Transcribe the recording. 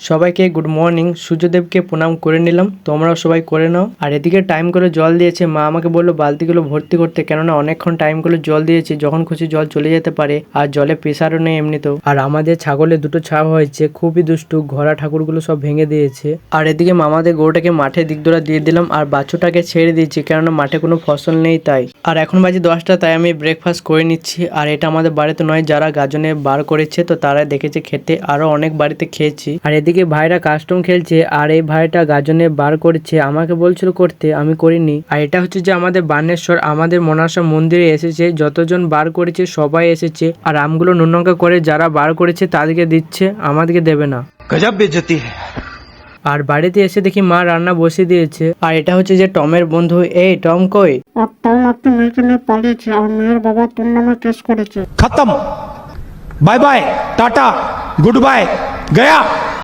সবাইকে good morning. সূর্যদেবকে প্রণাম করে নিলাম, তোমরাও সবাই করে নাও। আর এদিকে টাইম করে জল দিয়েছে, মা আমাকে বললো বালতিগুলো ভর্তি করতে, কেননা অনেকক্ষণ টাইম করে জল দিয়েছি, যখন খুশি জল চলে যেতে পারে, আর জলে প্রেসারও নেই এমনিতেও। আর আমাদের ছাগলের দুটো ছাপ হয়েছে, খুবই দুষ্টু, ঘোড়া ঠাকুরগুলো সব ভেঙে দিয়েছে। আর এদিকে মামাদের গরুটাকে মাঠে দিক দৌড়া দিয়ে দিলাম, আর বাছুরটাকে ছেড়ে দিয়েছি, কেননা মাঠে কোনো ফসল নেই তাই। আর এখন বাজে 10টা, তাই আমি ব্রেকফাস্ট করে নিচ্ছি। আর এটা আমাদের বাড়িতে নয়, যারা গাজনে বার করেছে তো তারা দেখেছে খেতে, আরো অনেক বাড়িতে খেয়েছি। আর এদিকে ভাইরা কাস্টম খেলছে, আর এই ভাইটা গাজনে বার করেছে, আমাকে বলছিল করতে, আমি করিনি। আর এটা হচ্ছে যে আমাদের বানেশ্বর, আমাদের মনসা মন্দিরে এসেছে, যতজন বার করেছে সবাই এসেছে। আর আমগুলো নুনলঙ্কা করে যারা বার করেছে তাদেরকে দিচ্ছে, আমাদেরকে দেবে না। গজব বেইজ্জতি। আর বাড়িতে এসে দেখি মা রান্না বসিয়ে দিয়েছে। আর এটা হচ্ছে যে টমের বন্ধু। এই টম কই? টম একটা মেয়েকে নিয়ে পালিয়েছে, আর মেয়ের বাবা তোর নামে কেস করেছে। खत्म। Bye bye, tata, good bye, गया।